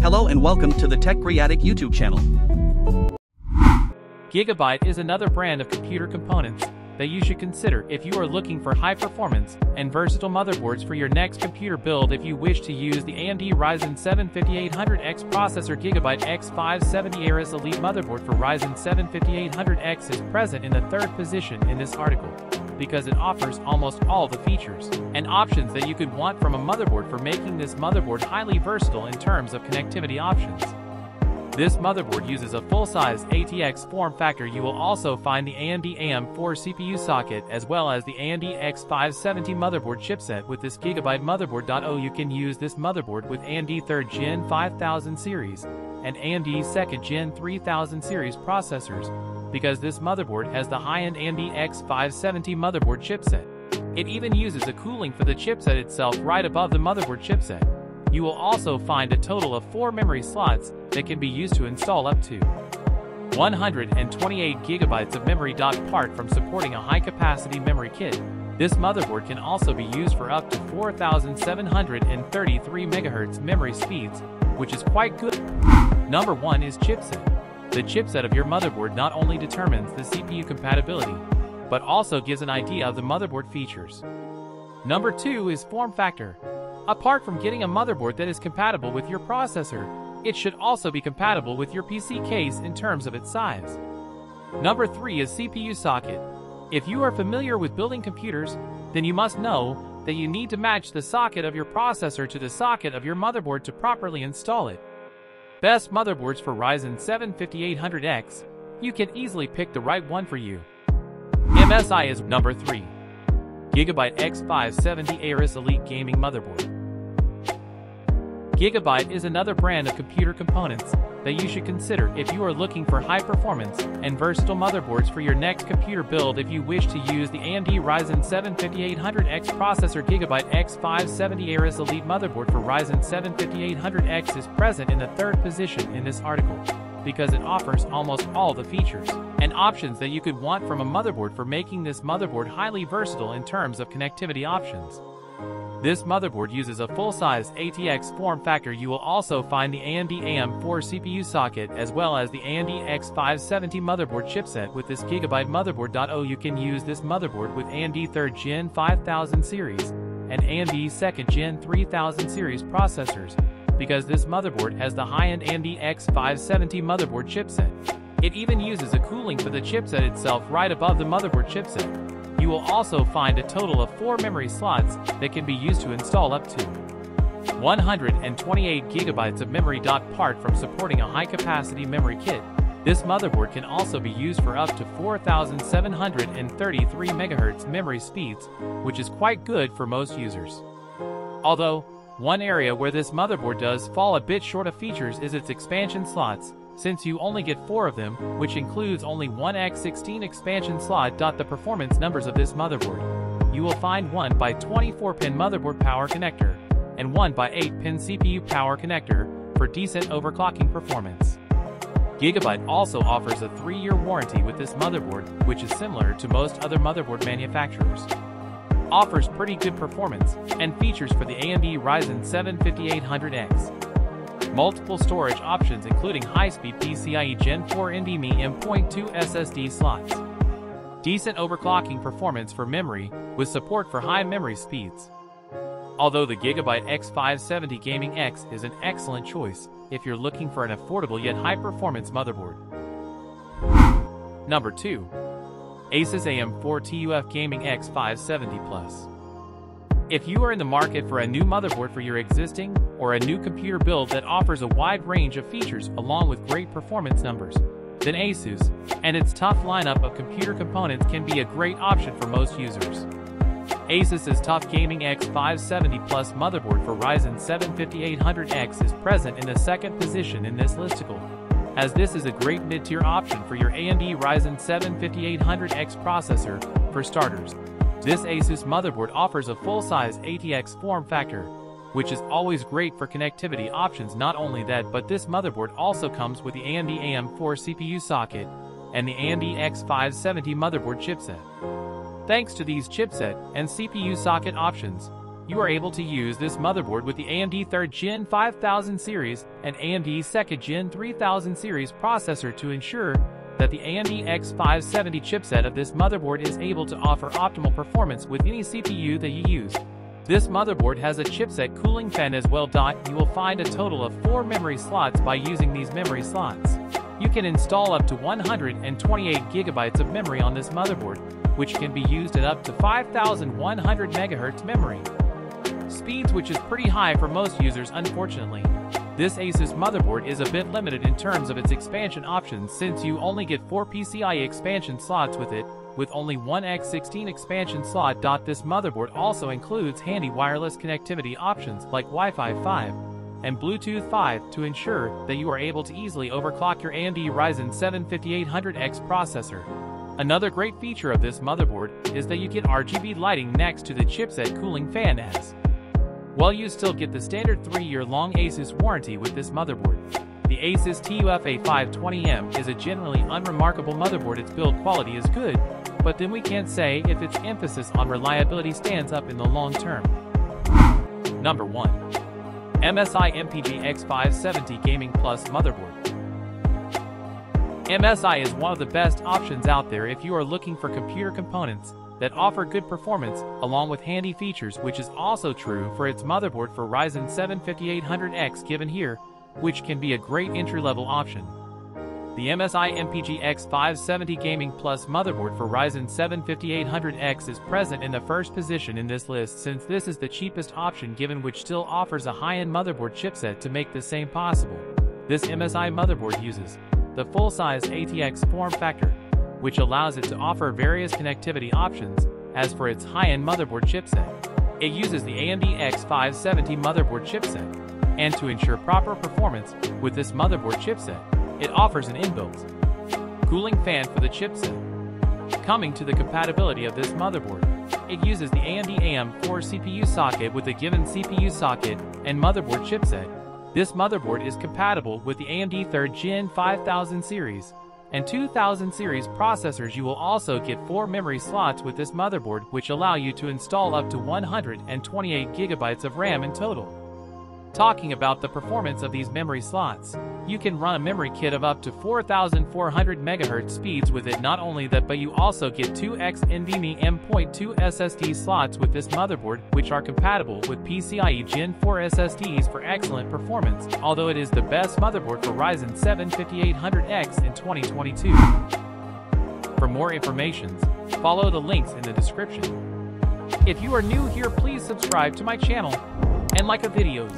Hello and welcome to the TechGriatic YouTube channel. Gigabyte is another brand of computer components that you should consider if you are looking for high performance and versatile motherboards for your next computer build. If you wish to use the AMD Ryzen 7 5800X processor, Gigabyte X570 Ares Elite motherboard for Ryzen 7 5800X is present in the third position in this article, because it offers almost all the features and options that you could want from a motherboard for making this motherboard highly versatile in terms of connectivity options. This motherboard uses a full-size ATX form factor. You will also find the AMD AM4 CPU socket as well as the AMD X570 motherboard chipset with this Gigabyte motherboard. You can use this motherboard with AMD 3rd Gen 5000 series and AMD 2nd Gen 3000 series processors, because this motherboard has the high-end AMD X570 motherboard chipset. It even uses a cooling for the chipset itself right above the motherboard chipset. You will also find a total of 4 memory slots that can be used to install up to 128 gigabytes of memory. Apart from supporting a high-capacity memory kit, this motherboard can also be used for up to 4,733 MHz memory speeds, which is quite good. Number 1 is chipset. The chipset of your motherboard not only determines the CPU compatibility, but also gives an idea of the motherboard features. Number 2 is form factor. Apart from getting a motherboard that is compatible with your processor, it should also be compatible with your PC case in terms of its size. Number 3 is CPU socket. If you are familiar with building computers, then you must know that you need to match the socket of your processor to the socket of your motherboard to properly install it. Best motherboards for Ryzen 7 5800X. You can easily pick the right one for you. MSI is number 3. Gigabyte X570 Ares Elite Gaming Motherboard. Gigabyte is another brand of computer components that you should consider if you are looking for high performance and versatile motherboards for your next computer build. If you wish to use the AMD Ryzen 7 5800X processor, Gigabyte X570 Ares Elite motherboard for Ryzen 7 5800X is present in the third position in this article, because it offers almost all the features and options that you could want from a motherboard for making this motherboard highly versatile in terms of connectivity options. This motherboard uses a full-size ATX form factor. You will also find the AMD AM4 CPU socket as well as the AMD X570 motherboard chipset with this Gigabyte motherboard. You can use this motherboard with AMD 3rd Gen 5000 series and AMD 2nd Gen 3000 series processors, because this motherboard has the high-end AMD X570 motherboard chipset. It even uses a cooling for the chipset itself right above the motherboard chipset. You will also find a total of 4 memory slots that can be used to install up to 128 gigabytes of memory. Apart from supporting a high-capacity memory kit, this motherboard can also be used for up to 4,733 MHz memory speeds, which is quite good for most users. Although, one area where this motherboard does fall a bit short of features is its expansion slots, since you only get 4 of them, which includes only one X16 expansion slot. The performance numbers of this motherboard: you will find one by 24-pin motherboard power connector and one by 8-pin CPU power connector for decent overclocking performance. Gigabyte also offers a 3-year warranty with this motherboard, which is similar to most other motherboard manufacturers. Offers pretty good performance and features for the AMD Ryzen 7 5800X. Multiple storage options including high-speed PCIe Gen 4 NVMe M.2 SSD slots. Decent overclocking performance for memory with support for high memory speeds. Although the Gigabyte X570 Gaming X is an excellent choice if you're looking for an affordable yet high-performance motherboard. Number 2. Asus AM4 TUF Gaming X570 Plus. If you are in the market for a new motherboard for your existing or a new computer build that offers a wide range of features along with great performance numbers, then Asus and its tough lineup of computer components can be a great option for most users. Asus's TUF Gaming X570 Plus motherboard for Ryzen 7 5800X is present in the second position in this listicle, as this is a great mid-tier option for your AMD Ryzen 7 5800X processor. For starters, this Asus motherboard offers a full-size ATX form factor, which is always great for connectivity options. Not only that, but this motherboard also comes with the AMD AM4 CPU socket and the AMD X570 motherboard chipset. Thanks to these chipset and CPU socket options, you are able to use this motherboard with the AMD 3rd Gen 5000 series and AMD 2nd Gen 3000 series processor to ensure that the AMD X570 chipset of this motherboard is able to offer optimal performance with any CPU that you use. This motherboard has a chipset cooling fan as well. You will find a total of 4 memory slots by using these memory slots. You can install up to 128 GB of memory on this motherboard, which can be used at up to 5100 MHz memory speeds, which is pretty high for most users. Unfortunately, this Asus motherboard is a bit limited in terms of its expansion options since you only get 4 PCIe expansion slots with it, with only one X16 expansion slot. This motherboard also includes handy wireless connectivity options like Wi-Fi 5 and Bluetooth 5 to ensure that you are able to easily overclock your AMD Ryzen 7 5800X processor. Another great feature of this motherboard is that you get RGB lighting next to the chipset cooling fan as well. You still get the standard 3-year-long Asus warranty with this motherboard. The Asus TUF A520M is a generally unremarkable motherboard. Its build quality is good, but then we can't say if its emphasis on reliability stands up in the long term. Number 1. MSI MPG X570 Gaming Plus Motherboard. MSI is one of the best options out there if you are looking for computer components that offer good performance along with handy features, which is also true for its motherboard for Ryzen 7 5800X given here, which can be a great entry-level option. The MSI MPG X570 Gaming Plus motherboard for Ryzen 7 5800X is present in the first position in this list since this is the cheapest option given, which still offers a high-end motherboard chipset to make the same possible. This MSI motherboard uses the full-size ATX form factor, which allows it to offer various connectivity options. As for its high-end motherboard chipset, it uses the AMD X570 motherboard chipset, and to ensure proper performance with this motherboard chipset, it offers an inbuilt cooling fan for the chipset. Coming to the compatibility of this motherboard, it uses the AMD AM4 CPU socket with a given CPU socket and motherboard chipset. This motherboard is compatible with the AMD 3rd Gen 5000 series and 2000 series processors. You will also get 4 memory slots with this motherboard, which allow you to install up to 128 GB of RAM in total. Talking about the performance of these memory slots, you can run a memory kit of up to 4400 MHz speeds with it. Not only that, but you also get 2 NVMe M.2 SSD slots with this motherboard, which are compatible with PCIe Gen 4 SSDs for excellent performance, although it is the best motherboard for Ryzen 7 5800X in 2022. For more information, follow the links in the description. If you are new here, please subscribe to my channel and like the videos.